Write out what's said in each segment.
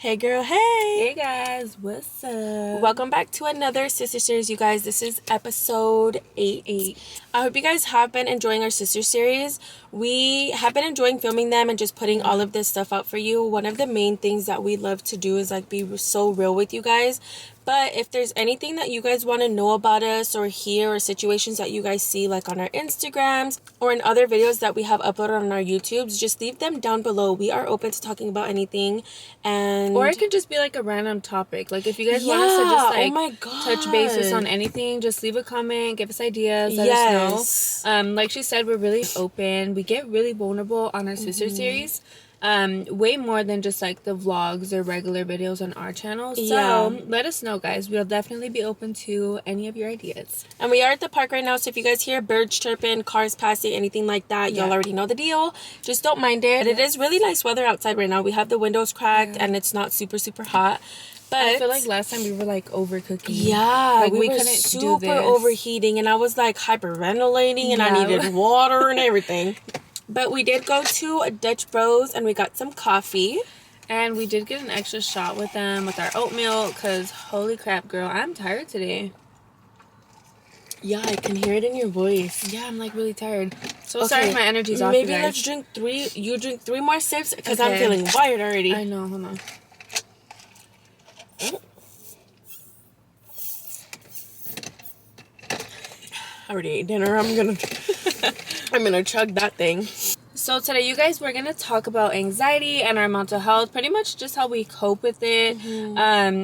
Hey girl, hey! Hey guys, what's up? Welcome back to another sister series, you guys. This is episode 8. I hope you guys have been enjoying our sister series. We have been enjoying filming them and just putting all of this stuff out for you. One of the main things that we love to do is like be so real with you guys. But if there's anything that you guys want to know about us or hear, or situations that you guys see like on our Instagrams or in other videos that we have uploaded on our YouTubes, just leave them down below. We are open to talking about anything. Or it could just be like a random topic. Like if you guys want us to just like oh my God, touch bases on anything, just leave a comment, give us ideas, let us know. Like she said, we're really open. We get really vulnerable on our sister series. Way more than just like the vlogs or regular videos on our channel. So let us know, guys. We'll definitely be open to any of your ideas. And we are at the park right now, so if you guys hear birds chirping, cars passing, anything like that, y'all already know the deal. Just don't mind it. It is really nice weather outside right now. We have the windows cracked and it's not super hot. But I feel like last time we were like overcooking. Yeah, like we were couldn't super do this. overheating, and I was like hyperventilating, and I needed water and everything. But we did go to Dutch Bros and we got some coffee. And we did get an extra shot with them with our oatmeal because holy crap, girl, I'm tired today. Yeah, I can hear it in your voice. Yeah, I'm like really tired. So sorry my energy's off, Maybe you guys. let's drink 3. You drink 3 more sips because I'm feeling wired already. I know, hold on. I already ate dinner. I'm gonna chug that thing. So today, you guys, we're gonna talk about anxiety and our mental health, pretty much just how we cope with it,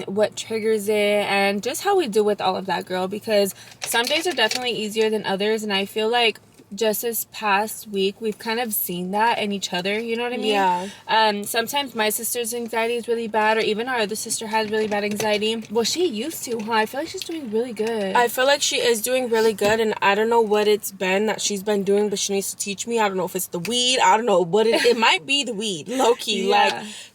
what triggers it, and just how we deal with all of that, girl, because some days are definitely easier than others, and I feel like just this past week we've kind of seen that in each other, you know what I mean? Yeah. Sometimes my sister's anxiety is really bad, or even our other sister has really bad anxiety. Well, she used to, huh? I feel like she's doing really good. I feel like she is doing really good, and I don't know what it's been that she's been doing, but she needs to teach me. I don't know if it's the weed. I don't know what it might be the weed, low-key.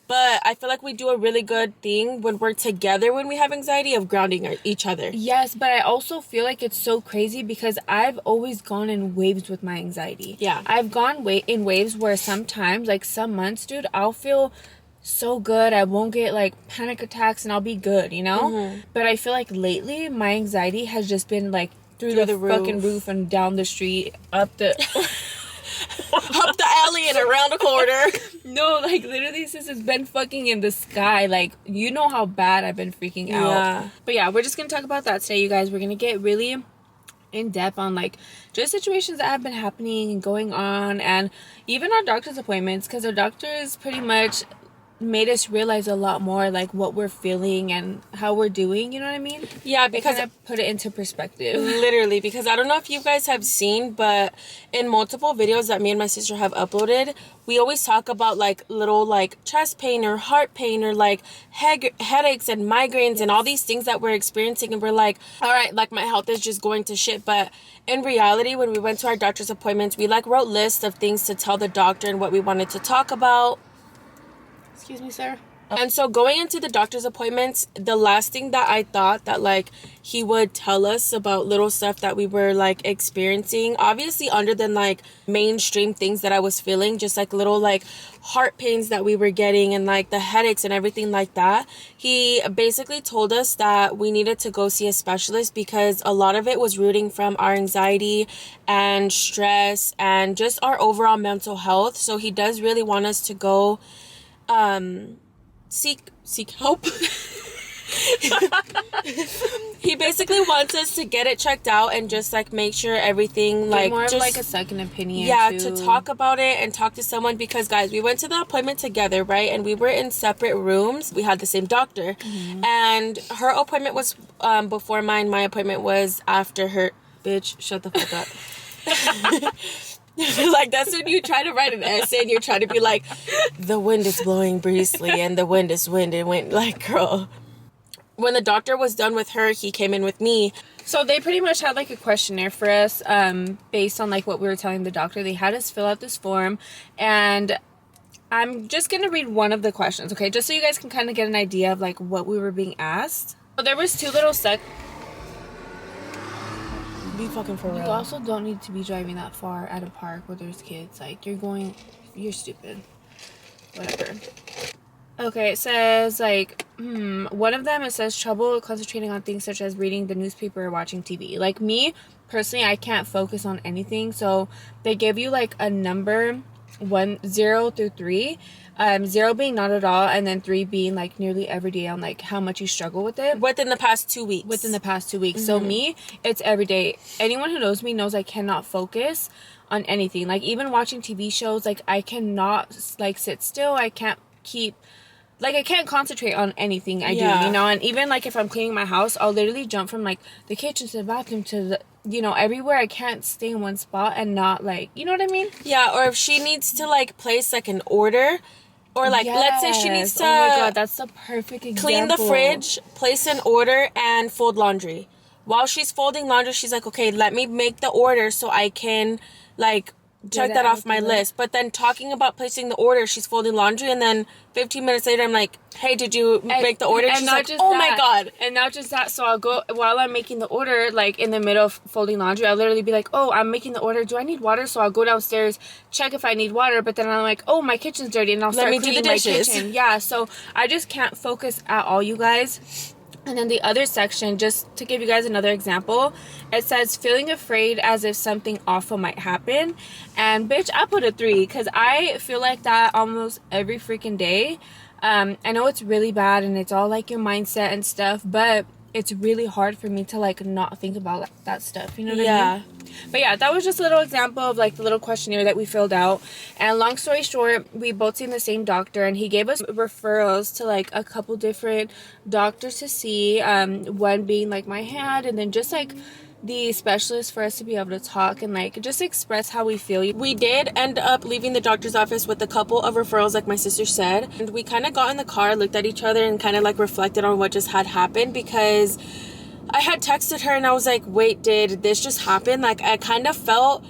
But I feel like we do a really good thing when we're together when we have anxiety of grounding each other. Yes, but I also feel like it's so crazy because I've always gone in waves with my anxiety. Yeah. I've gone in waves where sometimes, like some months, dude, I'll feel so good. I won't get like panic attacks and I'll be good, you know? But I feel like lately my anxiety has just been like through the fucking roof and down the street, up the... up the alley and around the corner. No, like literally since it's been fucking in the sky. Like, you know how bad I've been freaking out. Yeah. But yeah, we're just gonna talk about that today, you guys. We're gonna get really in depth on like just situations that have been happening and going on, and even our doctor's appointments, because our doctors pretty much made us realize a lot more like what we're feeling and how we're doing, you know what I mean? Yeah, because I put it into perspective. Literally, because I don't know if you guys have seen, but in multiple videos that me and my sister have uploaded, we always talk about like little like chest pain or heart pain or like headaches and migraines and all these things that we're experiencing, and we're like, all right, like my health is just going to shit. But in reality, when we went to our doctor's appointments, we like wrote lists of things to tell the doctor and what we wanted to talk about. Excuse me, sir. And so going into the doctor's appointments, the last thing that I thought that like he would tell us about little stuff that we were like experiencing, obviously under than like mainstream things that I was feeling, just like little like heart pains that we were getting and like the headaches and everything like that. He basically told us that we needed to go see a specialist because a lot of it was rooting from our anxiety and stress and just our overall mental health. So he does really want us to go seek help. He basically wants us to get it checked out and just like make sure everything like more just of like a second opinion. To talk about it and talk to someone, because guys, we went to the appointment together, right? And we were in separate rooms. We had the same doctor, and her appointment was before mine. My appointment was after her. Bitch, shut the fuck up. Like, that's when you try to write an essay and you're trying to be like, the wind is blowing breezily and the wind is wind and wind. Like, girl. When the doctor was done with her, he came in with me. So they pretty much had like a questionnaire for us based on like what we were telling the doctor. They had us fill out this form, and I'm just going to read one of the questions, okay? Just so you guys can kind of get an idea of like what we were being asked. So there was 2 little Be fucking for real. You also don't need to be driving that far at a park where there's kids. Like, you're stupid. Whatever. Okay, it says like one of them, it says trouble concentrating on things such as reading the newspaper or watching TV. Like me personally, I can't focus on anything, so they give you like a number 0 through 3, 0 being not at all, and then 3 being like nearly every day on like how much you struggle with it Within the past 2 weeks. So me, it's every day. Anyone who knows me knows I cannot focus on anything. Like even watching TV shows, like I cannot like sit still. I can't concentrate on anything I do, you know? And even, like, if I'm cleaning my house, I'll literally jump from, like, the kitchen to the bathroom to the, you know, everywhere. I can't stay in one spot and not, like, you know what I mean? Yeah, or if she needs to, like, place, like, an order, or, like, let's say she needs to... Oh, my God, that's the perfect example. Clean the fridge, place an order, and fold laundry. While she's folding laundry, she's like, okay, let me make the order so I can, like... check that off my list. But then talking about placing the order, she's folding laundry, and then 15 minutes later I'm like, hey, did you make the order? And she's like, oh my God. And not just that, so I'll go while I'm making the order, like in the middle of folding laundry, I'll literally be like, oh, I'm making the order, do I need water? So I'll go downstairs, check if I need water, but then I'm like, oh, my kitchen's dirty, and I'll start cleaning my kitchen. Yeah, so I just can't focus at all, you guys. And then the other section, just to give you guys another example, it says feeling afraid as if something awful might happen. And bitch, I put a 3 because I feel like that almost every freaking day. I know it's really bad and it's all like your mindset and stuff, but it's really hard for me to like not think about like, that stuff, you know what I mean? But yeah, that was just a little example of like the little questionnaire that we filled out. And long story short, we both seen the same doctor, and he gave us referrals to like a couple different doctors to see, one being like my hand, and then just like the specialist for us to be able to talk and like just express how we feel. We did end up leaving the doctor's office with a couple of referrals, like my sister said, and we kind of got in the car, looked at each other, and kind of like reflected on what just had happened, because I had texted her and I was like, wait, did this just happen? Like, I kind of felt,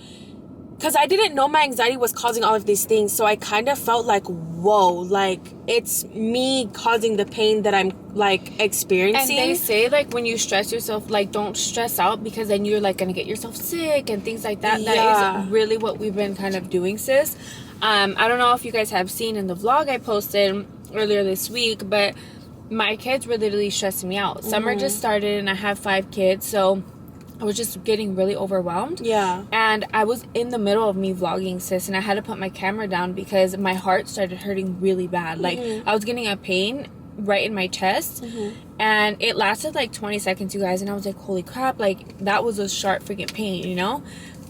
because I didn't know my anxiety was causing all of these things, so I kind of felt like, whoa, like it's me causing the pain that I'm like experiencing. And they say like when you stress yourself, like don't stress out, because then you're like gonna get yourself sick and things like that. That is really what we've been kind of doing, sis. I don't know if you guys have seen in the vlog I posted earlier this week, but my kids were literally stressing me out. Summer just started and I have 5 kids, so I was just getting really overwhelmed. Yeah. And I was in the middle of me vlogging, sis, and I had to put my camera down because my heart started hurting really bad. Like, I was getting a pain right in my chest, and it lasted like 20 seconds, you guys, and I was like, holy crap, like, that was a sharp freaking pain, you know?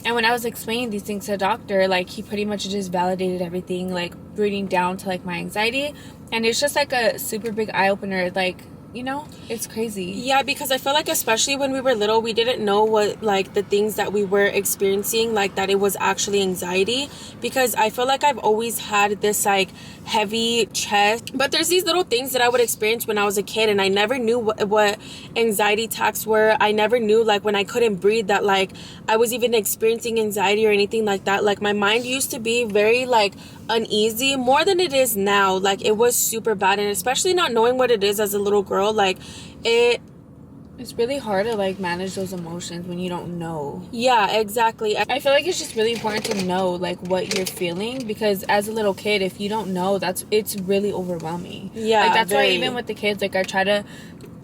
And when I was explaining these things to the doctor, like, he pretty much just validated everything, like, reading down to, like, my anxiety, and it's just, like, a super big eye-opener, like, you know, it's crazy. Yeah, because I feel like especially when we were little, we didn't know what like the things that we were experiencing, like that it was actually anxiety, because I feel like I've always had this like heavy chest, but there's these little things that I would experience when I was a kid, and I never knew what anxiety attacks were. I never knew like when I couldn't breathe that like I was even experiencing anxiety or anything like that. Like my mind used to be very like uneasy, more than it is now. Like it was super bad, and especially not knowing what it is as a little girl, like it's really hard to like manage those emotions when you don't know. Yeah, exactly. I feel like it's just really important to know like what you're feeling, because as a little kid, if you don't know, it's really overwhelming. Yeah, like that's why even with the kids, like I try to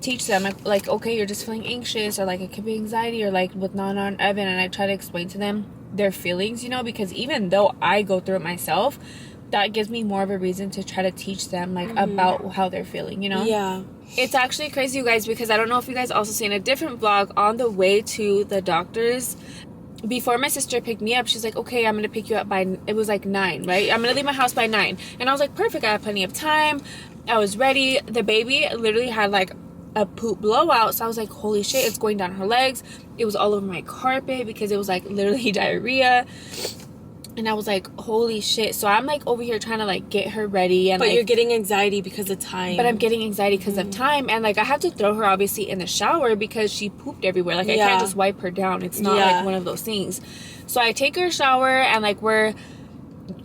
teach them like, okay, you're just feeling anxious, or like it could be anxiety, or like with Nana and Evan, and I try to explain to them their feelings, you know, because even though I go through it myself, that gives me more of a reason to try to teach them like about how they're feeling, you know? Yeah. It's actually crazy, you guys, because I don't know if you guys also seen a different vlog on the way to the doctor's. Before my sister picked me up, she's like, okay, I'm gonna pick you up by, it was like 9, right? I'm gonna leave my house by 9. And I was like, perfect, I have plenty of time. I was ready. The baby literally had like a poop blowout, so I was like, holy shit, it's going down her legs. It was all over my carpet because it was like literally diarrhea. And I was like, holy shit. So I'm like over here trying to like get her ready, and but like, you're getting anxiety because of time. But I'm getting anxiety because of time, and like I had to throw her obviously in the shower because she pooped everywhere. Like I can't just wipe her down. It's not like one of those things. So I take her shower, and like we're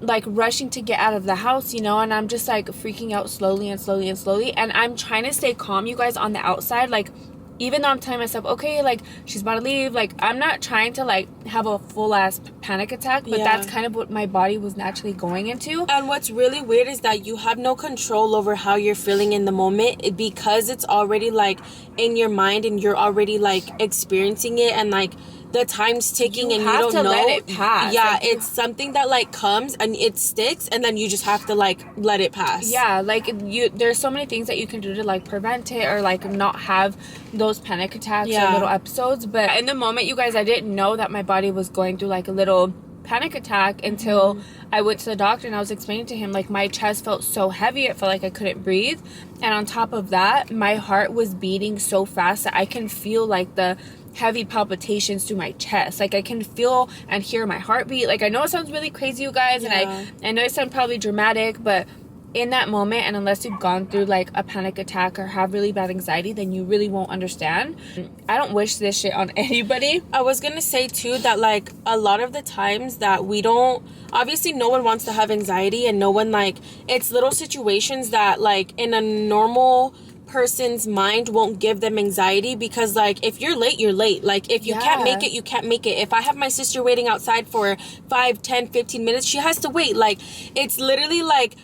like rushing to get out of the house, you know, and I'm just like freaking out slowly and slowly and slowly, and I'm trying to stay calm, you guys, on the outside. Like even though I'm telling myself, okay, like, she's about to leave, like, I'm not trying to, like, have a full-ass panic attack, but that's kind of what my body was naturally going into. And what's really weird is that you have no control over how you're feeling in the moment, because it's already, like, in your mind, and you're already, like, experiencing it, and, like, the time's ticking, and you don't know. Let it pass. Yeah, like, it's something that, like, comes and it sticks, and then you just have to, like, let it pass. Yeah, like, there's so many things that you can do to, like, prevent it, or, like, not have those panic attacks or little episodes. But in the moment, you guys, I didn't know that my body was going through, like, a little panic attack until I went to the doctor, and I was explaining to him, like, my chest felt so heavy, it felt like I couldn't breathe, and on top of that, my heart was beating so fast that I can feel, like, the heavy palpitations through my chest. Like, I can feel and hear my heartbeat. Like, I know it sounds really crazy, you guys, and I know it sounds probably dramatic, but in that moment, and unless you've gone through, like, a panic attack or have really bad anxiety, then you really won't understand. I don't wish this shit on anybody. I was gonna say too that, like, a lot of the times that we don't, obviously no one wants to have anxiety, and no one, like, it's little situations that, like, in a normal person's mind won't give them anxiety, because, like, if you're late, you're late. Like, if you can't make it, you can't make it. If I have my sister waiting outside for 5, 10, 15 minutes, she has to wait. Like, it's literally, like,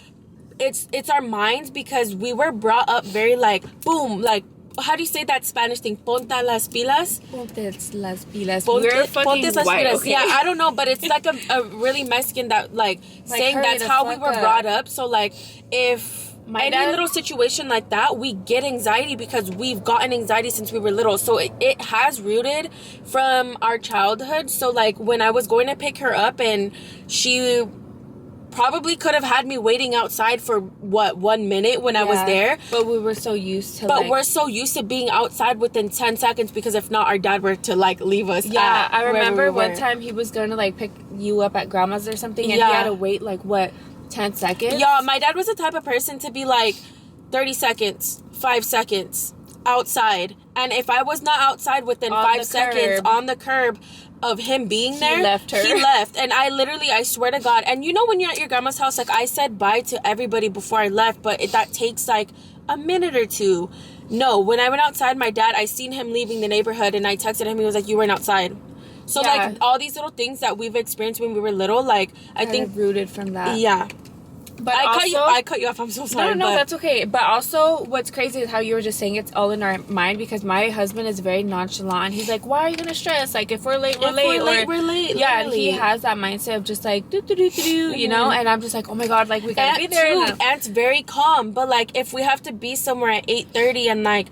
it's our minds, because we were brought up very, like, boom, like, how do you say that Spanish thing? Ponte las pilas? Ponte las pilas. We're fucking las white. pilas. Okay. Yeah, I don't know, but it's like a really Mexican that, like saying that's how we were brought up. So, like, if any little situation like that, we get anxiety because we've gotten anxiety since we were little. So it has rooted from our childhood. So, like, when I was going to pick her up, and she probably could have had me waiting outside for 1 minute when I was there, but we were so used to we're so used to being outside within 10 seconds, because if not, our dad were to, like, leave us. I remember one time he was gonna, like, pick you up at grandma's or something, and he had to wait, like, 10 seconds. Yeah, my dad was the type of person to be like 30 seconds, 5 seconds outside, and if I was not outside within 5 seconds on the curb of him being there, he left. And I swear to God, and you know, when you're at your grandma's house, like, I said bye to everybody before I left, but that takes like a minute or two. No, when I went outside, my dad, I seen him leaving the neighborhood, and I texted him, he was like, you weren't outside. So like, all these little things that we've experienced when we were little, like, I think rooted from that. Yeah. But I cut you off. I'm so sorry. No, that's okay. But also, what's crazy is how you were just saying it's all in our mind, because my husband is very nonchalant. He's like, why are you going to stress? Like, if we're late, we're late. We're late. Yeah, and he has that mindset of just like, you know? And I'm just like, oh my God, like, we got to be there. And it's very calm. But, like, if we have to be somewhere at 8:30 and, like,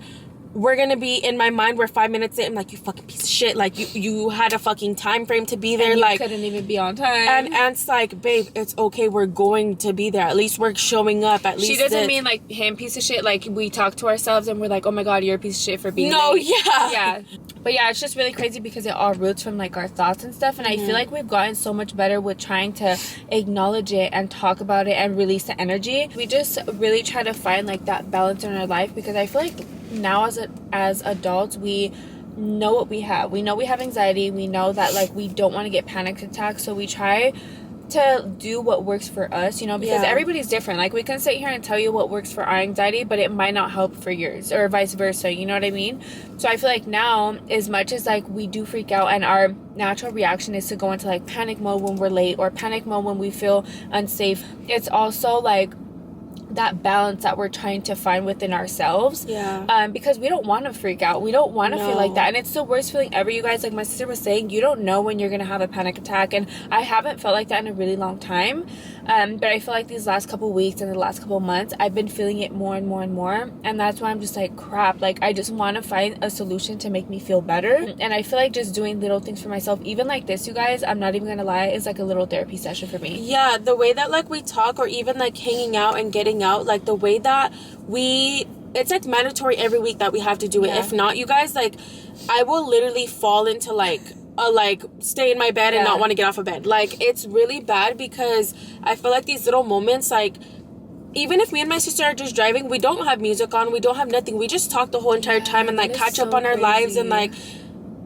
we're gonna be, in my mind, we're 5 minutes in, I'm like, you fucking piece of shit, like, you had a fucking time frame to be there, and you like, couldn't even be on time. And it's like, babe, it's okay, we're going to be there, at least we're showing up, at least. She doesn't mean like him piece of shit, like, we talk to ourselves and we're like, oh my God, you're a piece of shit for being late. Yeah, but yeah, it's just really crazy because it all roots from, like, our thoughts and stuff, and I feel like we've gotten so much better with trying to acknowledge it and talk about it and release the energy. We just really try to find, like, that balance in our life, because I feel like now as adults, we know what we have. We know we have anxiety. We know that, like, we don't want to get panic attacks, so we try to do what works for us, you know, because everybody's different. Like, we can sit here and tell you what works for our anxiety, but it might not help for yours, or vice versa, you know what I mean? So I feel like now, as much as, like, we do freak out and our natural reaction is to go into, like, panic mode when we're late, or panic mode when we feel unsafe, it's also, like, that balance that we're trying to find within ourselves. Because we don't want to freak out. We don't want to feel like that. And it's the worst feeling ever, you guys. Like my sister was saying, you don't know when you're going to have a panic attack. And I haven't felt like that in a really long time. But I feel like these last couple weeks and the last couple months, I've been feeling it more and more and more. And that's why I'm just like, crap. Like, I just want to find a solution to make me feel better. And I feel like just doing little things for myself, even like this, you guys, I'm not even going to lie, is like a little therapy session for me. Yeah, the way that, like, we talk, or even, like, hanging out and getting out, like, the way that it's like mandatory every week that we have to do it. If not, you guys, like, I will literally fall into, like, stay in my bed and not want to get off of bed. Like, it's really bad, because I feel like these little moments, like, even if me and my sister are just driving, we don't have music on, we don't have nothing, we just talk the whole entire time and, like, catch up on our lives and, like,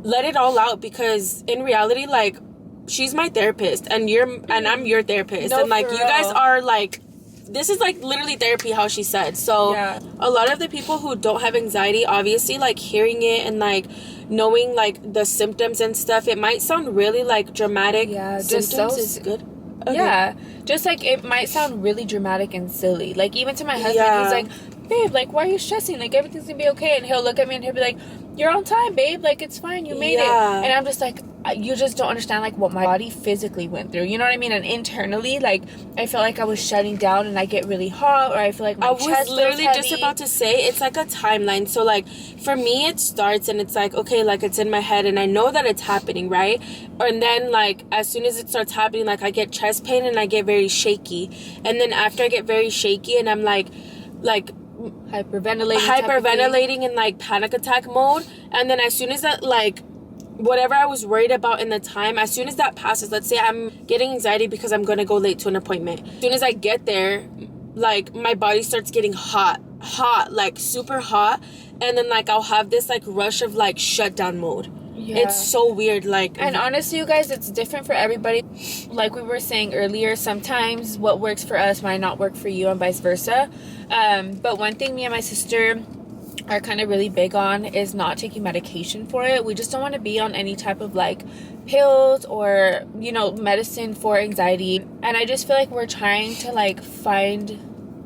let it all out, because in reality, like, she's my therapist and I'm your therapist, and, like, you guys are, like, this is like literally therapy, how she said. So a lot of the people who don't have anxiety, obviously, like hearing it and like knowing like the symptoms and stuff, it might sound really like dramatic. Symptoms is good. Okay. Yeah, just like it might sound really dramatic and silly. Like even to my husband, he's like, babe, like why are you stressing? Like everything's gonna be okay. And he'll look at me and he'll be like, you're on time, babe. Like it's fine, you made it. And I'm just like, you just don't understand like what my body physically went through. You know what I mean? And internally, like I felt like I was shutting down and I get really hot, or I feel like my chest was literally feels just heavy. about to say it's like a timeline. So like for me, it starts and it's like, okay, like it's in my head and I know that it's happening, right? And then like as soon as it starts happening, like I get chest pain and I get very shaky. And then after I get very shaky and I'm like hyperventilating in like panic attack mode. And then as soon as that, like whatever I was worried about in the time, as soon as that passes, let's say I'm getting anxiety because I'm gonna go late to an appointment, as soon as I get there, like my body starts getting hot, like super hot, and then like I'll have this like rush of like shutdown mode. It's so weird. Like, and honestly, you guys, it's different for everybody. Like we were saying earlier, sometimes what works for us might not work for you and vice versa. But one thing me and my sister are kind of really big on is not taking medication for it. We just don't want to be on any type of like pills or, you know, medicine for anxiety. And I just feel like we're trying to like find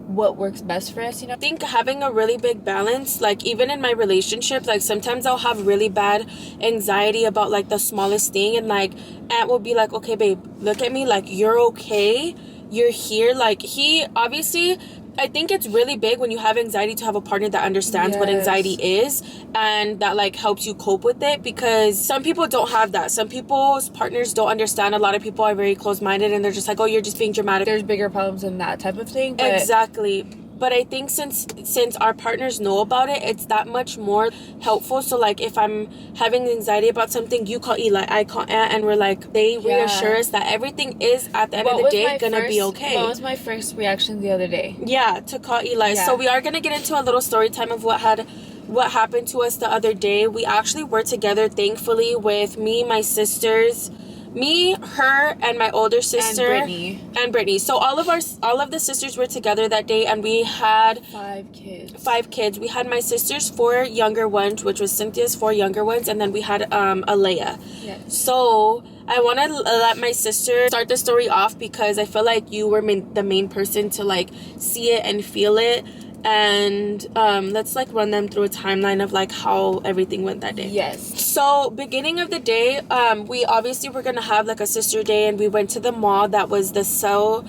what works best for us, you know. I think having a really big balance, like even in my relationship, like sometimes I'll have really bad anxiety about like the smallest thing, and like Aunt will be like, okay babe, look at me, like you're okay, you're here. Like he obviously, I think it's really big when you have anxiety to have a partner that understands what anxiety is and that like helps you cope with it, because some people don't have that. Some people's partners don't understand. A lot of people are very close-minded and they're just like, oh, you're just being dramatic. There's bigger problems than that type of thing. But exactly. But I think since our partners know about it, it's that much more helpful. So like if I'm having anxiety about something, you call Eli, I call Aunt, and we're like, they reassure us that everything is at the end of the day gonna be okay. What was my first reaction the other day? Yeah, to call Eli. So we are gonna get into a little story time of what happened to us the other day. We actually were together, thankfully, with me, my sisters, me, her, and my older sister, and Brittany. So all of the sisters were together that day, and we had 5 kids. 5 kids. We had my sister's 4 younger ones, which was Cynthia's 4 younger ones, and then we had Alea. Yes. So I want to let my sister start the story off because I feel like you were the main person to like see it and feel it. And let's like run them through a timeline of like how everything went that day. Yes. So beginning of the day, we obviously were gonna have like a sister day, and we went to the mall that was the South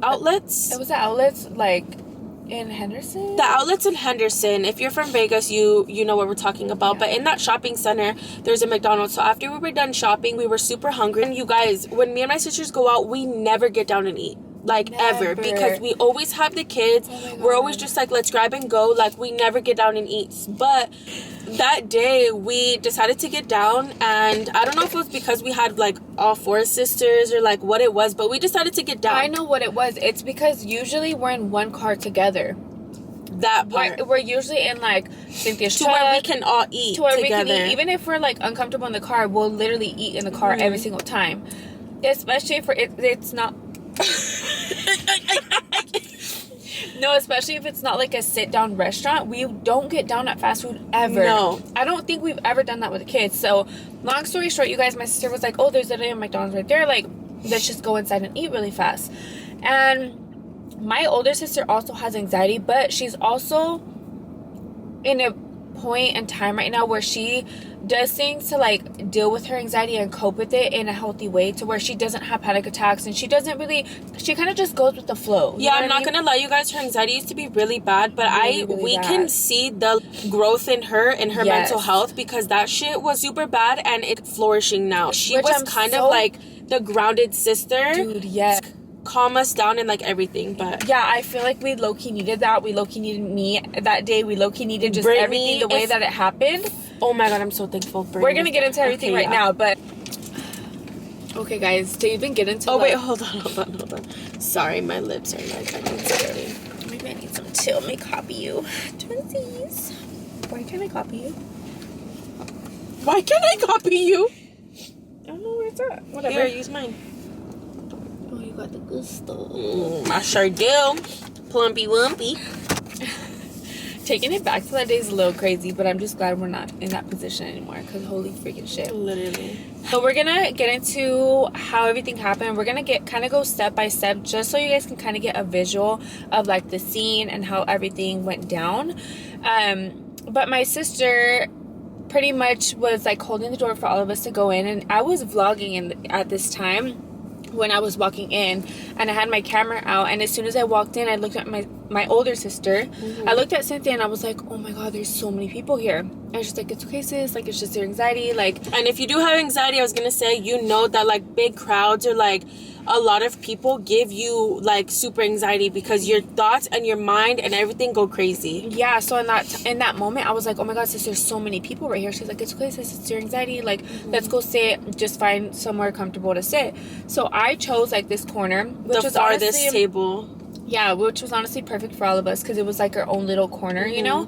Outlets. It was the outlets like in Henderson. The outlets in Henderson. If you're from Vegas, you know what we're talking about. But in that shopping center, there's a McDonald's. So after we were done shopping, we were super hungry. And you guys, when me and my sisters go out, we never get down and eat. Like ever, because we always have the kids. We're always just like, let's grab and go. Like we never get down and eat. But that day we decided to get down, and I don't know if it was because we had like all 4 sisters or like what it was, but we decided to get down. I know what it was. It's because usually we're in one car together. That part. We're usually in like Cynthia's truck, where we can all eat together. We can eat. Even if we're like uncomfortable in the car, we'll literally eat in the car every single time. Especially if it's not no, especially if it's not like a sit-down restaurant. We don't get down at fast food ever. No. I don't think we've ever done that with the kids. So, long story short, you guys, my sister was like, oh, there's a McDonald's right there. Like, let's just go inside and eat really fast. And my older sister also has anxiety, but she's also in a point in time right now where she does things to like deal with her anxiety and cope with it in a healthy way, to where she doesn't have panic attacks, and she kind of just goes with the flow. Yeah, I'm not gonna lie, you guys, her anxiety used to be really bad, but we can see the growth in her mental health, because that shit was super bad and it's flourishing now. She was kind of like the grounded sister. Dude, yes. Calm us down and like everything. But yeah, I feel like we low-key needed that. We low-key needed me that day. We low-key needed just Brittany, everything the way that it happened. Oh my god, I'm so thankful. We're gonna get into everything right now, but okay guys, to even get into wait, hold on. Sorry, my lips are like, I need something. Maybe I need some chill. Let me copy you. Twinsies. Why can't I copy you? Why can't I copy you? I don't know where it's at. Whatever. Here, use mine. Oh, you got the good stuff. I sure do. Plumpy wumpy. Taking it back to that day is a little crazy, but I'm just glad we're not in that position anymore, because holy freaking shit. Literally. So we're gonna get into how everything happened. We're gonna go step by step, just so you guys can kind of get a visual of like the scene and how everything went down. But my sister pretty much was like holding the door for all of us to go in, and I was vlogging at this time when I was walking in, and I had my camera out, and as soon as I walked in, I looked at my older sister. I looked at Cynthia, and I was like, oh my god, there's so many people here. And she's like, it's okay, sis, like, it's just your anxiety, like. And if you do have anxiety, I was gonna say, you know that like big crowds or like a lot of people give you like super anxiety, because your thoughts and your mind and everything go crazy. Yeah, so in that moment, I was like, oh my god, sis, there's so many people right here. She's like, it's okay, sis, it's your anxiety, like, let's go sit, just find somewhere comfortable to sit. So I chose like this corner, which was the farthest honestly, table. Yeah, which was honestly perfect for all of us, because it was like our own little corner, you know.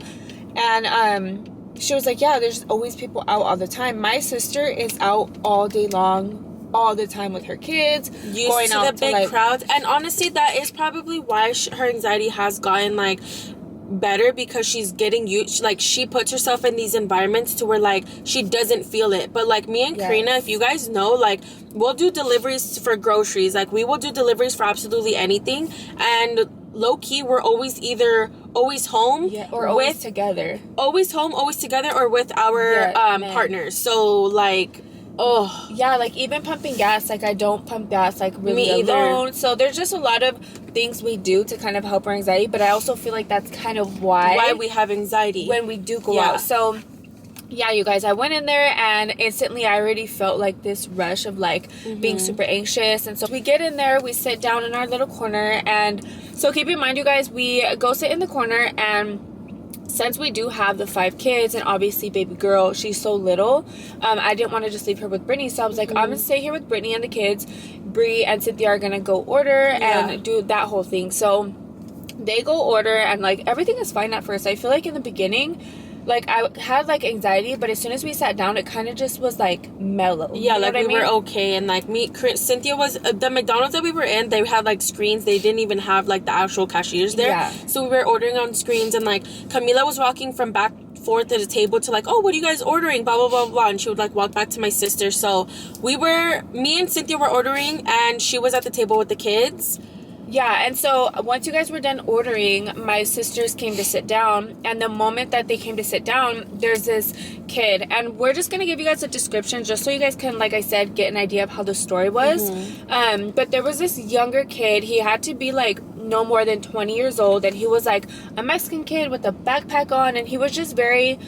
And she was like, yeah, there's always people out all the time. My sister is out all day long, all the time with her kids, Used going to out the big like, crowds. And honestly, that is probably why her anxiety has gotten like better, because she's getting used, like she puts herself in these environments to where like she doesn't feel it. But like me and Karina, if you guys know, like we'll do deliveries for groceries, like we will do deliveries for absolutely anything, and low-key we're always home, or always together, always home, always together, or with our partners. So like, oh yeah, like even pumping gas, like I don't pump gas like really me alone. either. So there's just a lot of things we do to kind of help our anxiety, but I also feel like that's kind of why we have anxiety when we do go out. So yeah, you guys, I went in there and instantly I already felt like this rush of like being super anxious. And so we get in there, we sit down in our little corner, and so keep in mind, you guys, we go sit in the corner, and since we do have the 5 kids, and obviously baby girl, she's so little, I didn't want to just leave her with Brittany, so I was like, I'm gonna stay here with Brittany and the kids. Bree and Cynthia are gonna go order and do that whole thing. So they go order, and like everything is fine at first. I feel like in the beginning, like I had like anxiety, but as soon as we sat down, it kind of just was like mellow. Yeah, you know like we were okay. And like Cynthia was the McDonald's that we were in, they had like screens. They didn't even have like the actual cashiers there. Yeah. So we were ordering on screens, and like Camila was walking from back forth at the table to like, oh, what are you guys ordering, blah blah blah blah, and she would like walk back to my sister. So me and Cynthia were ordering, and she was at the table with the kids. Yeah, and so once you guys were done ordering, my sisters came to sit down, and the moment that they came to sit down, there's this kid, and we're just going to give you guys a description just so you guys can, like I said, get an idea of how the story was. But there was this younger kid. He had to be like no more than 20 years old, and he was like a Mexican kid with a backpack on, and he was just very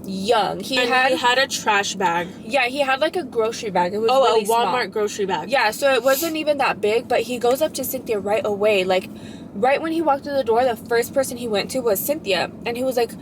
young. He had a trash bag. Yeah, he had like a grocery bag. It was really a Walmart small. grocery bag. Yeah, so it wasn't even that big, but he goes up to Cynthia right away. Like right when he walked through the door, the first person he went to was Cynthia, and he was like,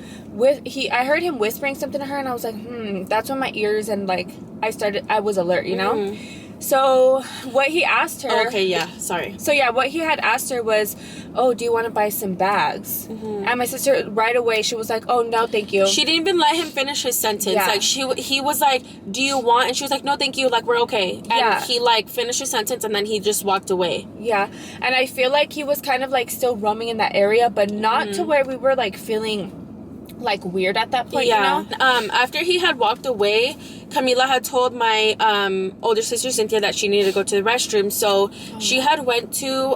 I heard him whispering something to her, and I was like, that's when my ears and like I was alert, you know. So what he asked her... Okay, yeah, sorry. So yeah, what he had asked her was, oh, do you want to buy some bags? And my sister, right away, she was like, oh, no, thank you. She didn't even let him finish his sentence. Yeah. Like, he was like, do you want? And she was like, no, thank you. Like, we're okay. And he, like, finished his sentence, and then he just walked away. Yeah. And I feel like he was kind of, like, still roaming in that area, but not to where we were, like, feeling... like weird at that point, you know? After he had walked away, Camila had told my older sister Cynthia that she needed to go to the restroom, so she had went to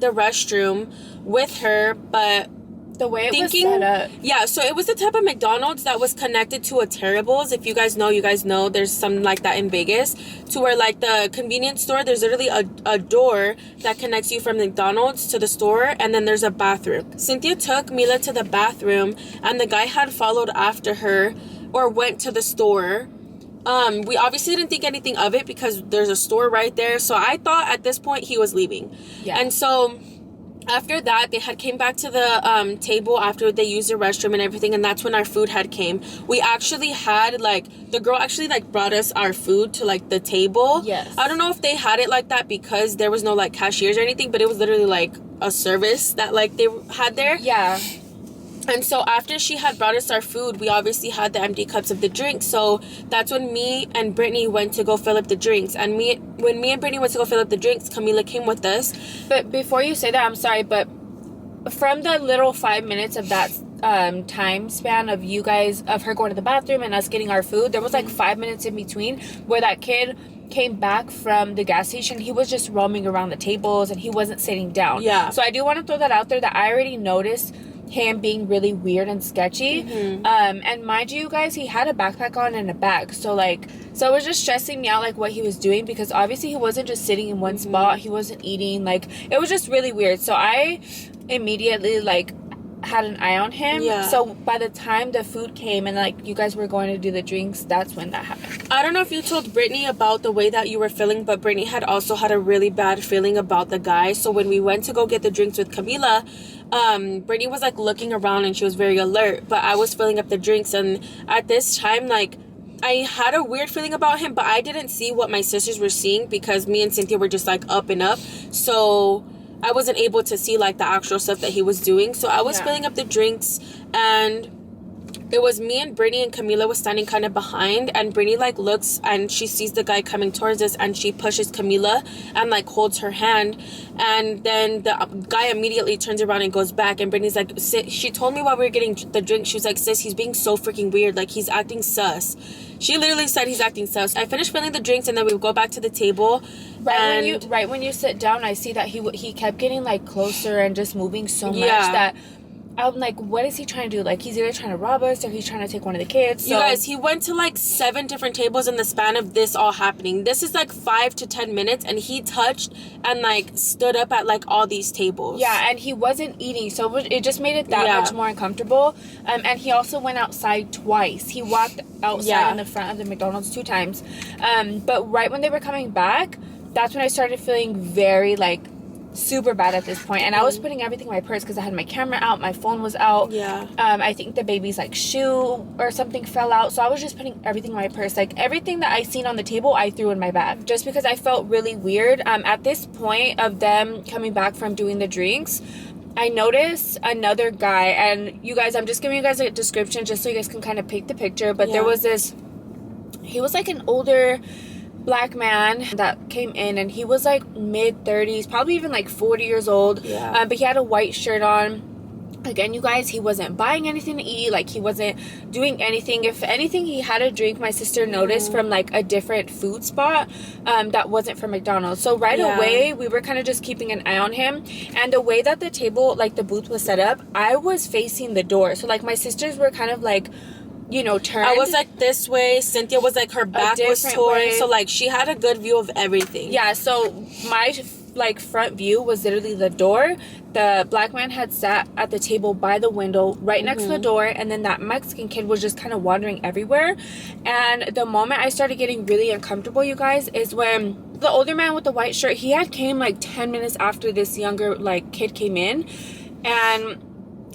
the restroom with her, but the way it was set up. Yeah, so it was the type of McDonald's that was connected to a Terrible's. If you guys know, there's something like that in Vegas, to where like the convenience store, there's literally a door that connects you from McDonald's to the store, and then there's a bathroom. Cynthia took Mila to the bathroom, and the guy had followed after her or went to the store. We obviously didn't think anything of it because there's a store right there, so I thought at this point he was leaving. Yeah. And so after that, they had came back to the table after they used the restroom and everything, and that's when our food had came. We actually had, like, the girl actually, like, brought us our food to, like, the table. Yes. I don't know if they had it like that because there was no, like, cashiers or anything, but it was literally, like, a service that, like, they had there. Yeah. And so after she had brought us our food, we obviously had the empty cups of the drinks. So that's when me and Brittany went to go fill up the drinks. And when me and Brittany went to go fill up the drinks, Camila came with us. But before you say that, I'm sorry, but from the little 5 minutes of that time span of you guys, of her going to the bathroom and us getting our food, there was like 5 minutes in between where that kid came back from the gas station. He was just roaming around the tables and he wasn't sitting down. Yeah. So I do want to throw that out there, that I already noticed him being really weird and sketchy. And mind you guys, he had a backpack on and a bag, so it was just stressing me out, like what he was doing, because obviously he wasn't just sitting in one spot, he wasn't eating, like it was just really weird. So I immediately had an eye on him. Yeah. So by the time the food came and you guys were going to do the drinks, that's when that happened. I don't know if you told Brittany about the way that you were feeling, but Brittany had also had a really bad feeling about the guy. So when we went to go get the drinks with Camila, Brittany was looking around and she was very alert, but I was filling up the drinks, and at this time I had a weird feeling about him, but I didn't see what my sisters were seeing because me and Cynthia were just up and up, so I wasn't able to see the actual stuff that he was doing. So I was filling up the drinks, and it was me and Brittany, and Camila was standing kind of behind, and Brittany looks and she sees the guy coming towards us, and she pushes Camila and holds her hand, and then the guy immediately turns around and goes back, and Brittany's she told me while we were getting the drink, she was like, sis, he's being so freaking weird, he's acting sus. She literally said he's acting sus. I finished filling the drinks, and then we would go back to the table. Right when you sit down, I see that he kept getting closer and just moving so much that I'm like, what is he trying to do? He's either trying to rob us or he's trying to take one of the kids. So. You guys, he went to 7 different tables in the span of this all happening. This is 5 to 10 minutes, and he touched and stood up at all these tables. Yeah, and he wasn't eating, so it just made it that much more uncomfortable. And he also went outside twice. He walked outside in the front of the McDonald's 2 times. But right when they were coming back, that's when I started feeling very super bad at this point, and I was putting everything in my purse because I had my camera out, my phone was out. I think the baby's shoe or something fell out, so I was just putting everything in my purse. Everything that I seen on the table, I threw in my bag, just because I felt really weird. At this point of them coming back from doing the drinks, I noticed another guy, and you guys, I'm just giving you guys a description just so you guys can kind of paint the picture, but there was he was an older black man that came in, and he was mid-30s, probably even 40 years old. But he had a white shirt on. Again, you guys, he wasn't buying anything to eat, he wasn't doing anything. If anything, he had a drink, my sister noticed, from a different food spot that wasn't from McDonald's. So right away, we were kind of just keeping an eye on him. And the way that the table, the booth was set up, I was facing the door, so my sisters were kind of turned. I was this way. Cynthia was her back was torn, way. so she had a good view of everything. Yeah, so my front view was literally the door. The black man had sat at the table by the window right next to the door, and then that Mexican kid was just kind of wandering everywhere. And the moment I started getting really uncomfortable, you guys, is when the older man with the white shirt, he had came 10 minutes after this younger kid came in. And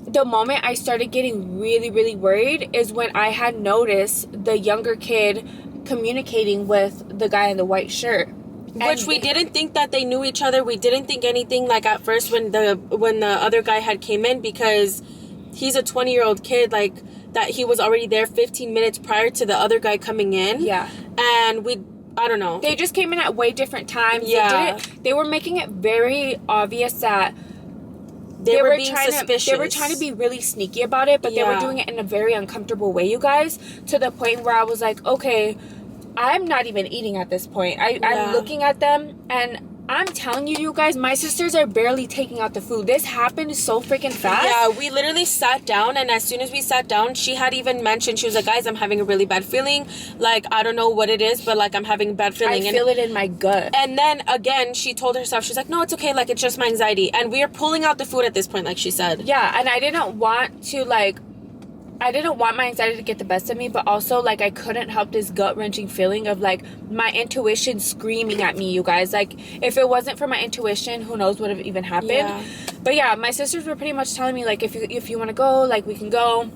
the moment I started getting really, really worried is when I had noticed the younger kid communicating with the guy in the white shirt. Which we didn't think that they knew each other. We didn't think anything at first when the other guy had came in, because he's a 20-year-old kid, that he was already there 15 minutes prior to the other guy coming in. Yeah. And I don't know. They just came in at way different times. Yeah. They were making it very obvious that they were being suspicious. They were trying to be really sneaky about it, but they were doing it in a very uncomfortable way, you guys, to the point where I was like, okay, I'm not even eating at this point. I'm looking at them, and I'm telling you guys, my sisters are barely taking out the food. This happened so freaking fast. Yeah, we literally sat down, and as soon as we sat down, she had even mentioned, she was like, guys, I'm having a really bad feeling. I don't know what it is, but I'm having a bad feeling. I feel it in my gut. And then again, she told herself, she's like, no, it's okay. It's just my anxiety. And we are pulling out the food at this point, like she said. Yeah, and I didn't want to I didn't want my anxiety to get the best of me, but also I couldn't help this gut-wrenching feeling of my intuition screaming at me, you guys. If it wasn't for my intuition, who knows what would have even happened. But yeah, my sisters were pretty much telling me if you want to go, we can go.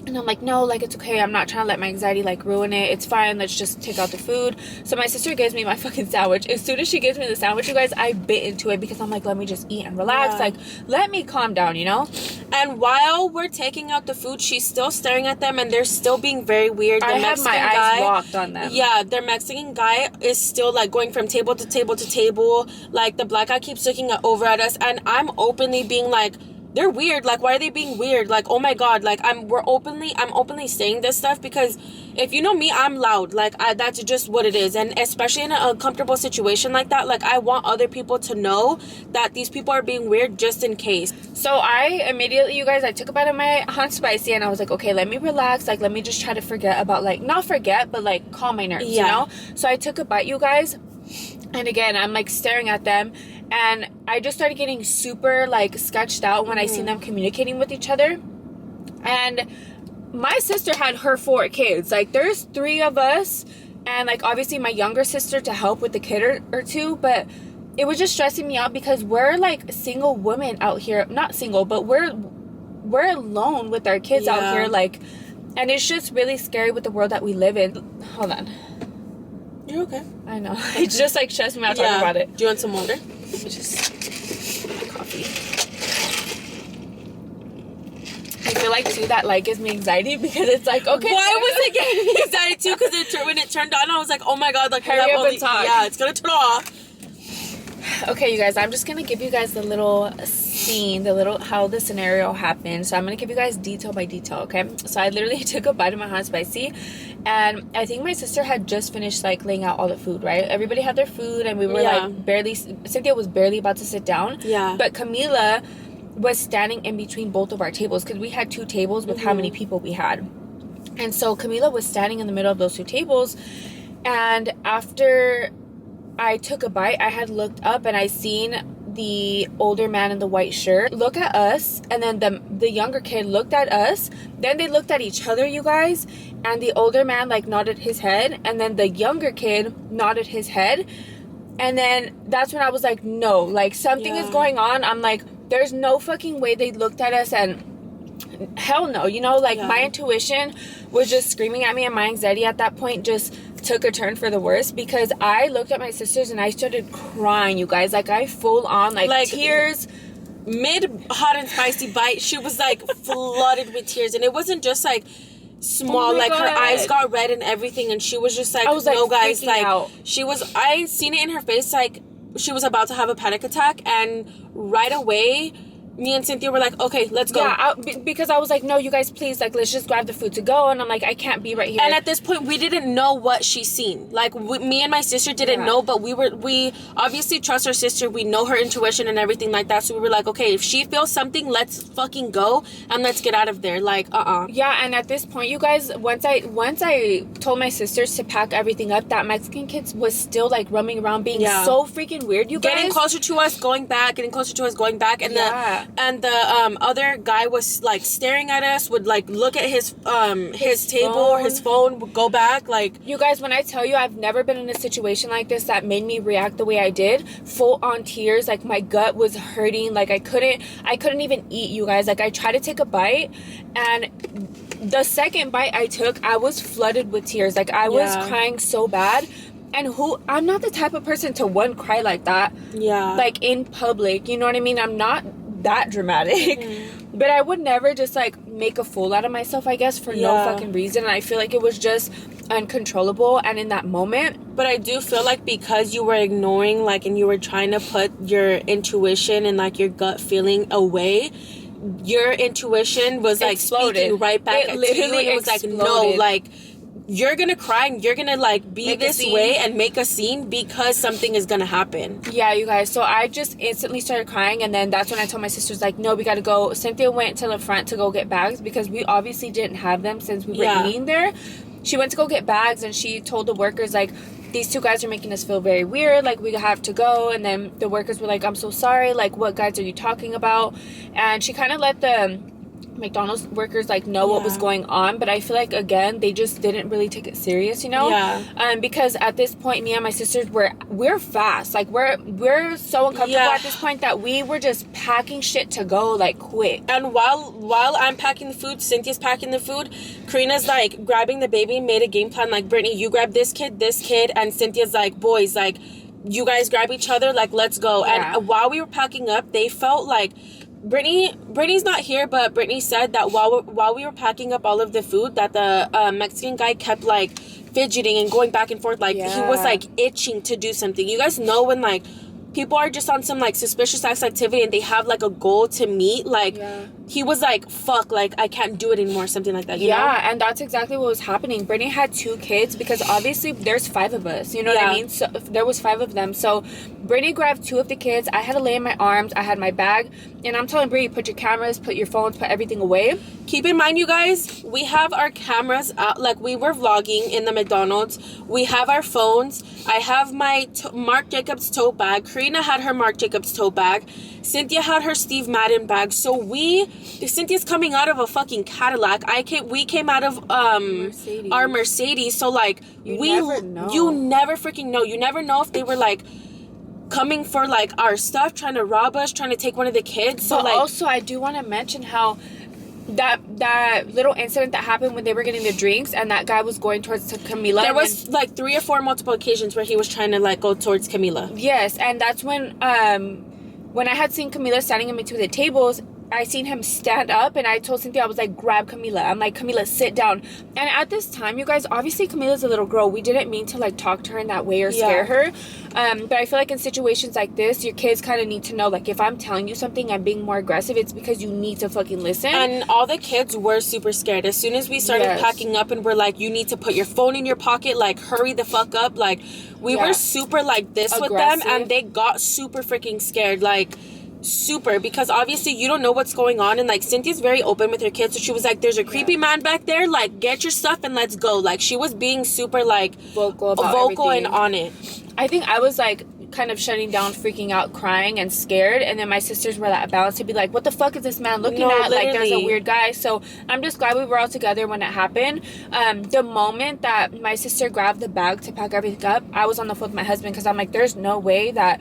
And I'm like, no, like, it's okay. I'm not trying to let my anxiety, like, ruin it. It's fine. Let's just take out the food. So my sister gives me my fucking sandwich. As soon as she gives me the sandwich, you guys, I bit into it because I'm like, let me just eat and relax. Yeah. Like, let me calm down, you know? And while we're taking out the food, she's still staring at them, and they're still being very weird. I have my eyes locked on them. Yeah, their Mexican guy is still, like, going from table to table to table. Like, the black guy keeps looking over at us, and I'm openly being like, they're weird. Like, why are they being weird? Like, oh my god. Like, I'm openly saying this stuff because if you know me, I'm loud. Like, that's just what it is. And especially in an uncomfortable situation like that, like, I want other people to know that these people are being weird just in case. So I immediately, you guys, I took a bite of my hot spicy and I was like, okay, let me relax. Like, let me just try to forget about, like, not forget, but, like, calm my nerves, you know? So I took a bite, you guys. And again, I'm, like, staring at them. And I just started getting super, like, sketched out when I seen them communicating with each other. And my sister had her 4 kids. Like, there's 3 of us. And, like, obviously my younger sister to help with the kid or 2. But it was just stressing me out because we're, like, single women out here. Not single, but we're alone with our kids out here. Like, and it's just really scary with the world that we live in. Hold on. You're okay. I know. It's just, like, stressing me out talking about it. Do you want some water? Just coffee. I feel like too that like gives me anxiety because it's like, okay. Why was it giving me anxiety too? Because when it turned on, I was like, oh my god, like hurry up and talk. Yeah, it's gonna turn off. Okay, you guys, I'm just gonna give you guys the little scene, how the scenario happened. So I'm gonna give you guys detail by detail, okay? So I literally took a bite of my hot spicy, and I think my sister had just finished like laying out all the food, right? Everybody had their food, and we were like barely. Cynthia was barely about to sit down. Yeah. But Camila was standing in between both of our tables because we had 2 tables with how many people we had, and so Camila was standing in the middle of those 2 tables, and after I took a bite, I had looked up and I seen the older man in the white shirt look at us, and then the younger kid looked at us, then they looked at each other, you guys, and the older man like nodded his head, and then the younger kid nodded his head, and then that's when I was like, no, like something is going on. I'm like, there's no fucking way they looked at us, and hell no, you know, like my intuition was just screaming at me, and my anxiety at that point just took a turn for the worse because I looked at my sisters and I started crying, you guys. Like, I full on like tears. Mid hot and spicy bite, she was like flooded with tears, and it wasn't just like small, like her eyes got red and everything, and she was just like, no guys, like I seen it in her face, like she was about to have a panic attack, and right away me and Cynthia were like, okay, let's go. Yeah, because I was like, no, you guys, please, like, let's just grab the food to go. And I'm like, I can't be right here. And at this point, we didn't know what she seen. Like, me and my sister didn't know, but we obviously trust our sister. We know her intuition and everything like that. So we were like, okay, if she feels something, let's fucking go and let's get out of there. Like, Yeah, and at this point, you guys, once I told my sisters to pack everything up, that Mexican kid was still, like, roaming around being so freaking weird, you guys. Getting closer to us, going back, and the other guy was like staring at us, would like look at his table or his phone, would go back. Like, you guys, when I tell you I've never been in a situation like this that made me react the way I did, full on tears, like my gut was hurting, like I couldn't even eat, you guys. Like, I tried to take a bite, and the second bite I took, I was flooded with tears. Like, I was crying so bad. And I'm not the type of person to cry like that. Yeah. Like, in public, you know what I mean? I'm not that dramatic. But I would never just, like, make a fool out of myself, I guess, for no fucking reason. And I feel like it was just uncontrollable and in that moment. But I do feel like because you were ignoring, like, and you were trying to put your intuition and, like, your gut feeling away, your intuition was, like, speaking right back at you. It was like, no, like, you're gonna cry and you're gonna like be this way and make a scene because something is gonna happen. Yeah, you guys. So I just instantly started crying, and then that's when I told my sisters, like, no, we gotta go. Cynthia went to the front to go get bags because we obviously didn't have them since we were eating there. She went to go get bags, and she told the workers, like, these 2 guys are making us feel very weird, like, we have to go. And then the workers were like, I'm so sorry, like, what guys are you talking about? And she kind of let the McDonald's workers like know what was going on, but I feel like again they just didn't really take it serious, you know. Because at this point me and my sisters we're fast, like we're so uncomfortable at this point that we were just packing shit to go like quick. And while I'm packing the food, Cynthia's packing the food, Karina's like grabbing the baby, made a game plan like, Brittany, you grab this kid, and Cynthia's like, boys, like you guys grab each other, like let's go. And while we were packing up, they felt like Brittany's not here, but Brittany said that while we were packing up all of the food, that the Mexican guy kept like fidgeting and going back and forth, like he was like itching to do something. You guys know when like people are just on some like suspicious sex activity and they have like a goal to meet, like he was like, fuck, like I can't do it anymore, something like that, you know? And that's exactly what was happening. Brittany had 2 kids because obviously there's 5 of us, you know what I mean? So there was 5 of them, so Brittany grabbed 2 of the kids. I had to lay in my arms, I had my bag, and I'm telling Brittany, put your cameras, put your phones, put everything away. Keep in mind, you guys, we have our cameras out, like we were vlogging in the McDonald's. We have our phones. I have my Marc Jacobs tote bag. Karina had her Marc Jacobs tote bag. Cynthia had her Steve Madden bag. So Cynthia's coming out of a fucking Cadillac. We came out of Mercedes. Our Mercedes. So like you never freaking know. You never know if they were like coming for like our stuff, trying to rob us, trying to take one of the kids. So but like, also I do want to mention how that little incident that happened when they were getting the drinks and that guy was going towards Camila. There was like 3 or 4 multiple occasions where he was trying to like go towards Camila. Yes, and that's when I had seen Camila standing in between the tables, I seen him stand up, and I told Cynthia, I was like, grab Camila. I'm like, Camila, sit down. And at this time, you guys, obviously Camila's a little girl. We didn't mean to like talk to her in that way or scare her. But I feel like in situations like this, your kids kind of need to know, like, if I'm telling you something, I'm being more aggressive, it's because you need to fucking listen. And all the kids were super scared. As soon as we started packing up and we're like, you need to put your phone in your pocket, like, hurry the fuck up. Like, we were super like this aggressive with them, and they got super freaking scared. Like, super, because obviously you don't know what's going on, and like Cynthia's very open with her kids, so she was like, there's a creepy man back there, like get your stuff and let's go. Like she was being super like vocal and on it. I think I was like kind of shutting down, freaking out, crying and scared, and then my sisters were that balance to be like, what the fuck is this man looking at? Literally. Like there's a weird guy. So I'm just glad we were all together when it happened. The moment that my sister grabbed the bag to pack everything up, I was on the phone with my husband because I'm like, there's no way that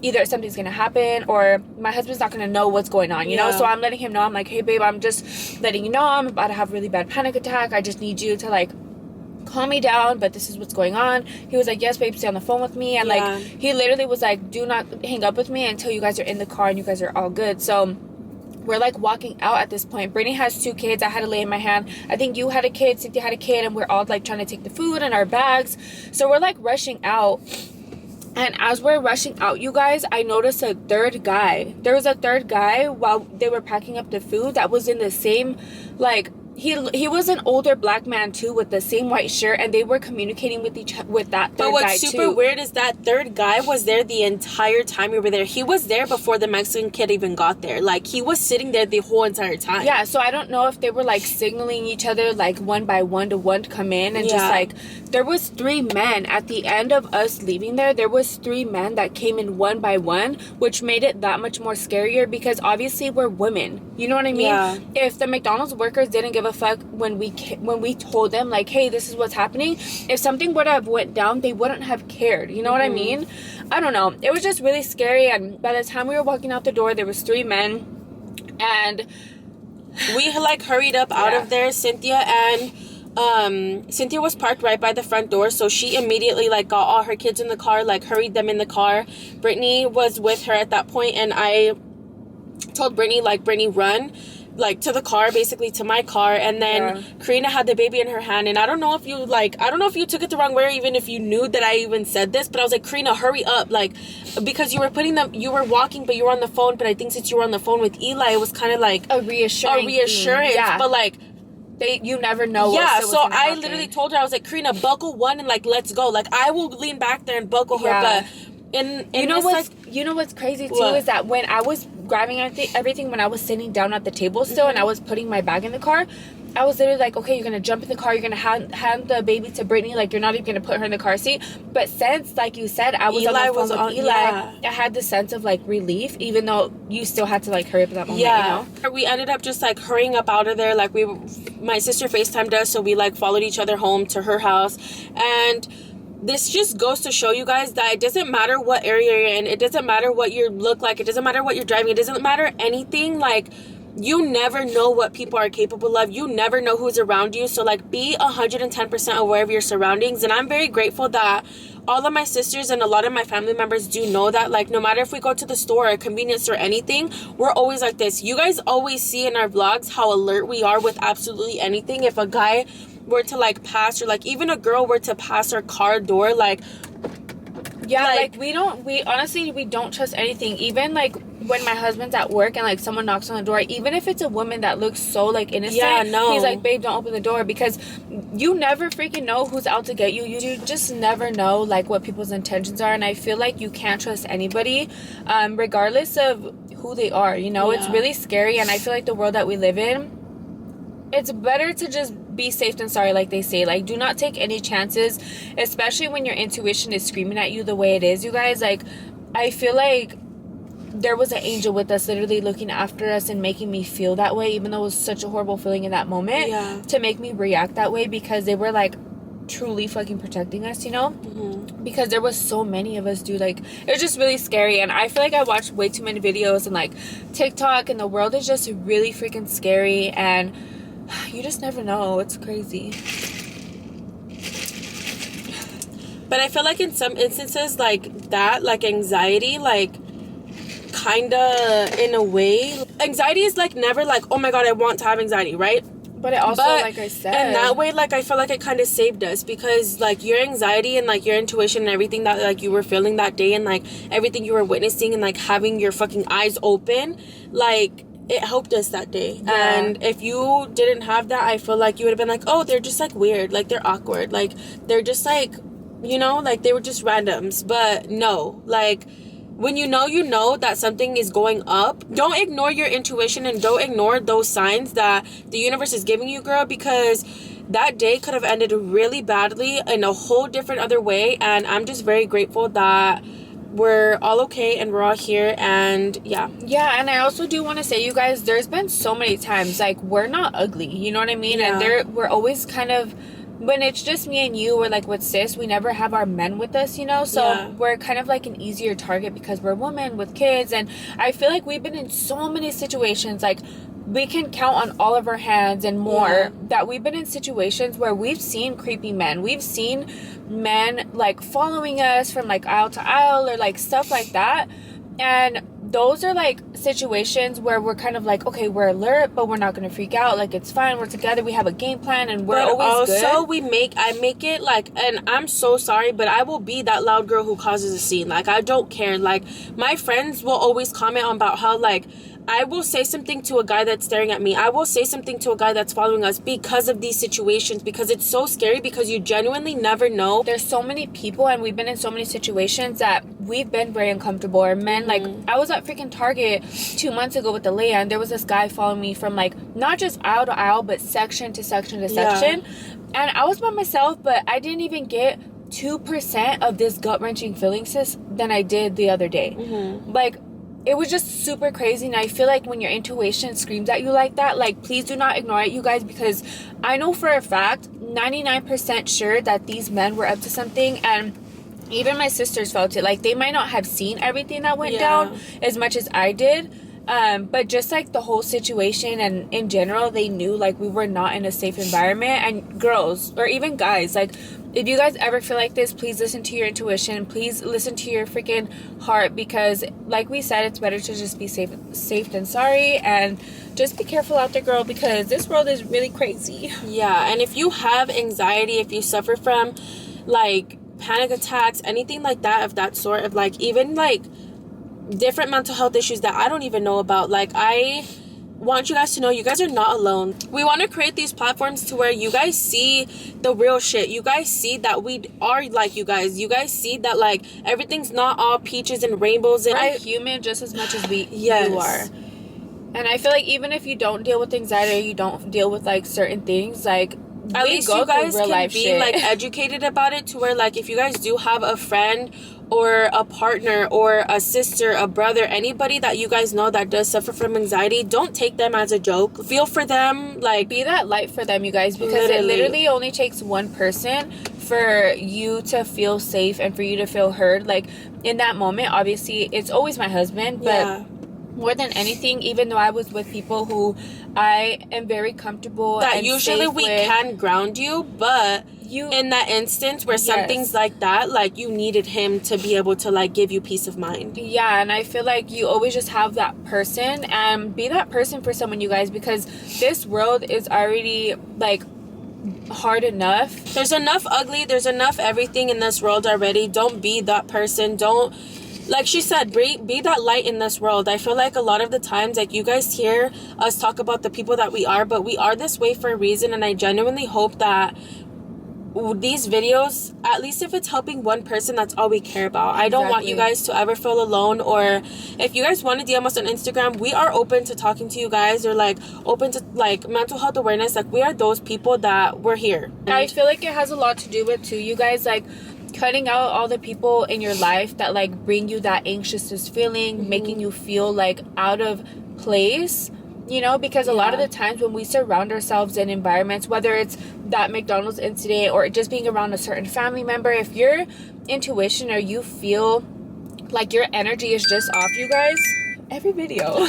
either something's gonna happen or my husband's not gonna know what's going on, you know? So I'm letting him know. I'm like, hey babe, I'm just letting you know I'm about to have a really bad panic attack. I just need you to like calm me down, but this is what's going on. He was like, yes babe, stay on the phone with me. And like he literally was like, do not hang up with me until you guys are in the car and you guys are all good. So we're like walking out at this point. Brittany has 2 kids. I had to lay in my hand. I think you had a kid, Cynthia had a kid, and we're all like trying to take the food and our bags. So we're like rushing out. And as we're rushing out, you guys, I noticed a 3rd guy. There was a 3rd guy while they were packing up the food that was in the same, like, he was an older black man too with the same white shirt, and they were communicating with that 3rd guy too. But what's super weird is that 3rd guy was there the entire time we were there. He was there before the Mexican kid even got there. Like he was sitting there the whole entire time. Yeah, so I don't know if they were like signaling each other like one by one to come in, and just like there was 3 men at the end of us leaving there. There was 3 men that came in one by one, which made it that much more scarier because obviously we're women. You know what I mean? Yeah. If the McDonald's workers didn't give a fuck when we told them like, hey, this is what's happening, if something would have went down, they wouldn't have cared. You know what I mean? I don't know. It was just really scary. And by the time we were walking out the door, there was 3 men, and we like hurried up out of there. Cynthia was parked right by the front door, so she immediately like got all her kids in the car, like hurried them in the car. Brittany was with her at that point, and I told Brittany, like, Brittany, run like to the car, basically to my car. And then Karina had the baby in her hand, and I don't know if you took it the wrong way, or even if you knew that I even said this, but I was like, Karina, hurry up, like, because you were walking but you were on the phone. But I think since you were on the phone with Eli, it was kind of like a reassurance. But like you never know. So I literally told her, I was like, Karina, buckle one and like let's go. Like I will lean back there and buckle her. But you know what's crazy too is that when I was grabbing everything when I was sitting down at the table still, and I was putting my bag in the car, I was literally like, okay, you're gonna jump in the car, you're gonna hand the baby to Brittany, like, you're not even gonna put her in the car seat. But since, like you said, I was on the phone with Eli, yeah. I had this sense of, like, relief, even though you still had to, like, hurry up at that moment, yeah. you know? We ended up just, like, hurrying up out of there. Like, my sister FaceTimed us, so we, like, followed each other home to her house. And this just goes to show you guys that it doesn't matter what area you're in. It doesn't matter what you look like. It doesn't matter what you're driving. It doesn't matter anything. Like, you never know what people are capable of. You never know who's around you. So, like, be 110% aware of your surroundings. And I'm very grateful that all of my sisters and a lot of my family members do know that, like, no matter if we go to the store or a convenience store or anything, we're always like this. You guys always see in our vlogs how alert we are with absolutely anything. If a guy were to, like, pass, or, like, even a girl were to pass our car door, like, yeah, like we honestly don't trust anything. Even, like, when my husband's at work and, like, someone knocks on the door, even if it's a woman that looks so, like, innocent, yeah, no, he's like, babe, don't open the door, because you never freaking know who's out to get you. You just never know, like, what people's intentions are. And I feel like you can't trust anybody, regardless of who they are, you know. It's really scary. And I feel like the world that we live in, it's better to just be safe than sorry, like they say. Like, do not take any chances, especially when your intuition is screaming at you the way it is, you guys. Like, I feel like there was an angel with us, literally looking after us and making me feel that way, even though it was such a horrible feeling in that moment, to make me react that way, because they were, like, truly fucking protecting us, you know. Because there was so many of us, dude. Like, it was just really scary. And I feel like I watched way too many videos and, like, TikTok, and the world is just really freaking scary, and you just never know. It's crazy. But I feel like in some instances, like that, like, anxiety, like, kind of, in a way, anxiety is, like, never like, oh my god, I want to have anxiety, right? But it also, like I said, in that way, like, I feel like it kind of saved us, because, like, your anxiety and, like, your intuition and everything that, like, you were feeling that day, and, like, everything you were witnessing, and, like, having your fucking eyes open, like, it helped us that day. And if you didn't have that, I feel like you would have been like, oh, they're just, like, weird, like, they're awkward, like, they're just, like, you know, like, they were just randoms. But no, like, when you know that something is going up, don't ignore your intuition, and don't ignore those signs that the universe is giving you, girl, because that day could have ended really badly in a whole different other way. And I'm just very grateful that we're all okay and we're all here. And yeah, and I also do want to say, you guys, there's been so many times, like, we're not ugly, you know what I mean? And we're always kind of, when it's just me and you, or, like, with sis, we never have our men with us, you know. So we're kind of like an easier target because we're women with kids. And I feel like we've been in so many situations, like, we can count on all of our hands and more, that we've been in situations where we've seen creepy men. We've seen men, like, following us from, like, aisle to aisle, or, like, stuff like that. And those are, like, situations where we're kind of like, okay, we're alert, but we're not going to freak out. Like, it's fine. We're together. We have a game plan, and we're always good. Also, I make it, like, and I'm so sorry, but I will be that loud girl who causes a scene. Like, I don't care. Like, my friends will always comment on about how, like, I will say something to a guy that's staring at me. I will say something to a guy that's following us because of these situations, because it's so scary, because you genuinely never know. There's so many people, and we've been in so many situations that we've been very uncomfortable. Or men, like, I was at freaking Target 2 months ago with the Leia, and there was this guy following me from, like, not just aisle to aisle, but section to section to section. And I was by myself, but I didn't even get 2% of this gut-wrenching feeling, sis, than I did the other day. Like, it was just super crazy. And I feel like when your intuition screams at you like that, like, please do not ignore it, you guys, because I know for a fact, 99% sure that these men were up to something. And even my sisters felt it. Like, they might not have seen everything that went down as much as I did, but just, like, the whole situation, and in general, they knew, like, we were not in a safe environment. And girls, or even guys, like, if you guys ever feel like this, please listen to your intuition. Please listen to your freaking heart, because, like we said, it's better to just be safe than sorry. And just be careful out there, girl, because this world is really crazy. And if you have anxiety, if you suffer from, like, panic attacks, anything like that, of that sort, of, like, even, like, different mental health issues that I don't even know about, like, I want you guys to know you guys are not alone. We want to create these platforms to where you guys see the real shit. You guys see that we are like you guys. You guys see that, like, everything's not all peaches and rainbows. And we're human just as much as you are. And I feel like even if you don't deal with anxiety, or you don't deal with like certain things, like at least you guys real can life be shit. like educated about it, to where like if you guys do have a friend or a partner or a sister, a brother, anybody that you guys know that does suffer from anxiety, don't take them as a joke. Feel for them, like be that light for them, you guys, because it literally only takes one person for you to feel safe and for you to feel heard. Like in that moment, obviously it's always my husband, but more than anything, even though I was with people who I am very comfortable that and usually safe we with, can ground you, but in that instance where something's like that, like you needed him to be able to like give you peace of mind. Yeah, and I feel like you always just have that person, and be that person for someone, you guys, because this world is already like hard enough. There's enough ugly, there's enough everything in this world already. Don't be that person. Don't, like she said, be that light in this world. I feel like a lot of the times, like, you guys hear us talk about the people that we are, but we are this way for a reason. And I genuinely hope that these videos, at least if it's helping one person, that's all we care about. I don't want you guys to ever feel alone. Or if you guys want to DM us on Instagram, we are open to talking to you guys, or like open to like mental health awareness. Like, we are those people that we're here. I feel like it has a lot to do with too, you guys, like cutting out all the people in your life that like bring you that anxiousness feeling, making you feel like out of place, you know, because a lot of the times when we surround ourselves in environments, whether it's that McDonald's incident or just being around a certain family member, if your intuition or you feel like your energy is just off, you guys, every video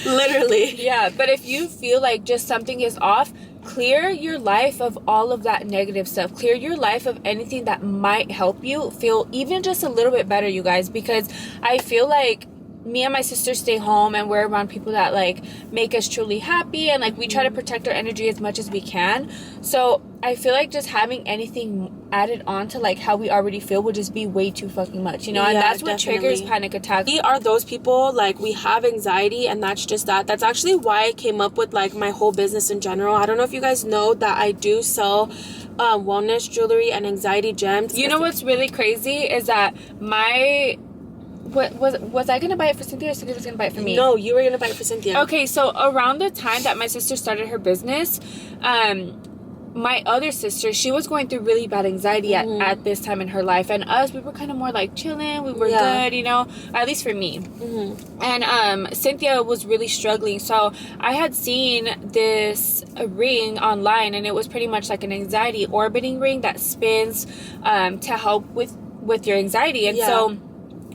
literally, yeah, but if you feel like just something is off, clear your life of all of that negative stuff. Clear your life of anything that might help you feel even just a little bit better, you guys, because I feel like me and my sister stay home and we're around people that like make us truly happy, and like we try to protect our energy as much as we can. So I feel like just having anything added on to like how we already feel would just be way too fucking much, you know. And that's what triggers panic attacks. We are those people, like, we have anxiety, and that's just that's actually why I came up with like my whole business in general. I don't know if you guys know that I do sell wellness jewelry and anxiety gems. You know what's really crazy is that my was I gonna buy it for Cynthia, or Cynthia was gonna buy it for me? No, you were gonna buy it for Cynthia. Okay, so around the time that my sister started her business, my other sister, she was going through really bad anxiety at this time in her life, and we were kind of more like chilling, we were good, you know, at least for me. And Cynthia was really struggling, so I had seen this ring online, and it was pretty much like an anxiety orbiting ring that spins to help with your anxiety. And so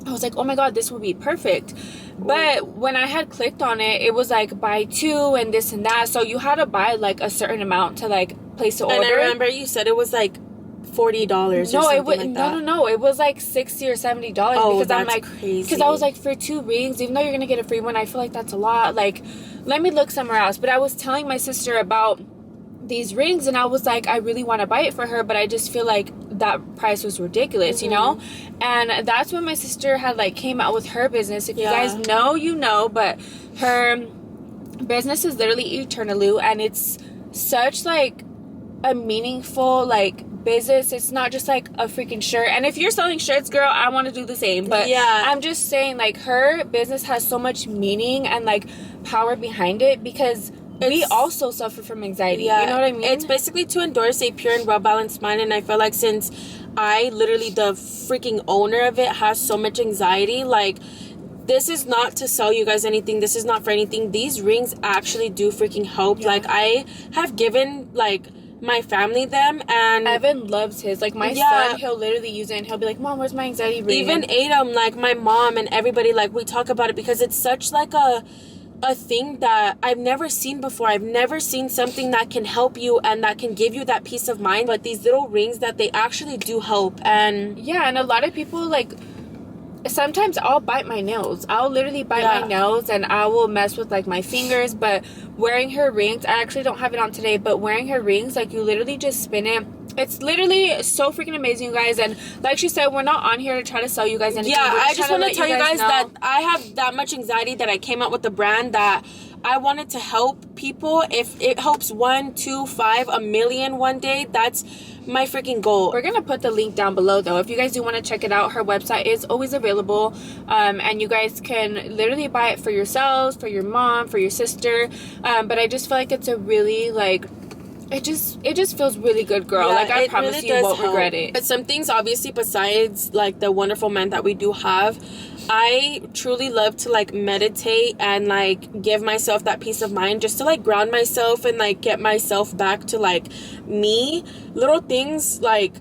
I was like, oh my god, this would be perfect. But when I had clicked on it, it was like buy two and this and that. So you had to buy like a certain amount to like place the order. And I remember you said it was like $40 or something like that. No, it was like $60 or $70 because that's I'm like crazy. Because I was like, for 2 rings, even though you're gonna get a free one, I feel like that's a lot. Like, let me look somewhere else. But I was telling my sister about these rings, and I was like, I really want to buy it for her, but I just feel like that price was ridiculous, you know. And that's when my sister had like came out with her business. If you guys know, you know, but her business is literally Eternaloo, and it's such like a meaningful like business. It's not just like a freaking shirt. And if you're selling shirts, girl, I want to do the same. But I'm just saying, like, her business has so much meaning and like power behind it, because we also suffer from anxiety. You know what I mean? It's basically to endorse a pure and well-balanced mind. And I feel like since I, literally the freaking owner of it, has so much anxiety, like, this is not to sell you guys anything. This is not for anything. These rings actually do freaking help. Like, I have given, like, my family them, and Evan loves his. Like, my son, he'll literally use it and he'll be like, Mom, where's my anxiety ring? Even Adam, like, my mom and everybody, like, we talk about it because it's such like a thing that I've never seen before. I've never seen something that can help you and that can give you that peace of mind. But these little rings, that they actually do help. And and a lot of people, like, sometimes I'll bite my nails. I'll literally bite my nails, and I will mess with like my fingers. But wearing her rings, I actually don't have it on today, but wearing her rings, like, you literally just spin it. It's literally so freaking amazing, you guys. And like she said, we're not on here to try to sell you guys anything. I just want to tell you guys that I have that much anxiety that I came out with the brand that I wanted to help people. If it helps 1, 2, 5, a million one day, that's my freaking goal. We're gonna put the link down below though. If you guys do want to check it out, her website is always available, and you guys can literally buy it for yourselves, for your mom, for your sister. But I just feel like it's a really like, it just feels really good, girl. Yeah, like I it promise really you does won't help. regret it. But some things, obviously, besides like the wonderful men that we do have, I truly love to like meditate and like give myself that peace of mind, just to like ground myself and like get myself back to like me. Little things like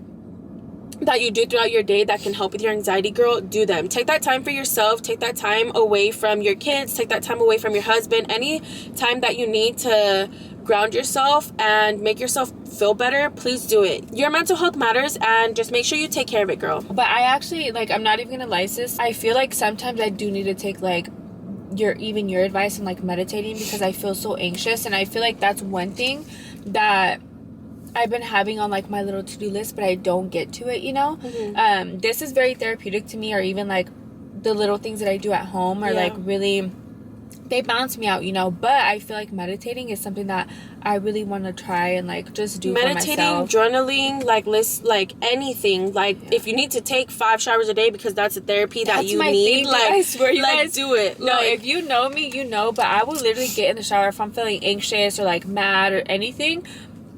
that you do throughout your day that can help with your anxiety, girl, do them. Take that time for yourself. Take that time away from your kids. Take that time away from your husband. Any time that you need to ground yourself and make yourself feel better, please do it. Your mental health matters, and just make sure you take care of it, girl. But I actually, like, I'm not even gonna lie, sis, I feel like sometimes I do need to take like your advice and like meditating, because I feel so anxious, and I feel like that's one thing that I've been having on like my little to-do list, but I don't get to it, you know. This is very therapeutic to me, or even like the little things that I do at home are like really, they balance me out, you know. But I feel like meditating is something that I really want to try and like just do meditating, for myself. journaling, like anything. Like if you need to take 5 showers a day because that's a therapy that you need, thing, like I swear, you like guys do it. No, like, if you know me, you know. But I will literally get in the shower if I'm feeling anxious or like mad or anything.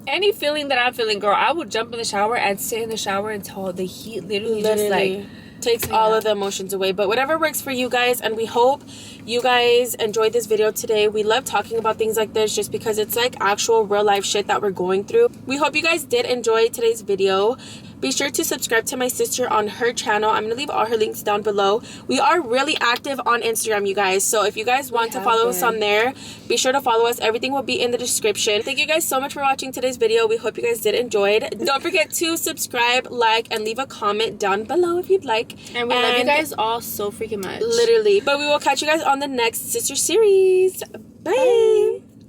Any feeling that I'm feeling, girl, I will jump in the shower and sit in the shower until the heat literally just like takes all of the emotions away. But whatever works for you guys, and we hope you guys enjoyed this video today. We love talking about things like this just because it's like actual real life shit that we're going through. We hope you guys did enjoy today's video. Be sure to subscribe to my sister on her channel. I'm gonna leave all her links down below. We are really active on Instagram, you guys, so if you guys want to follow us on there, be sure to follow us. Everything will be in the description. Thank you guys so much for watching today's video. We hope you guys did enjoy it. Don't forget to subscribe, like, and leave a comment down below if you'd like. And we love you guys all so freaking much. Literally. But we will catch you guys on the next sister series. Bye.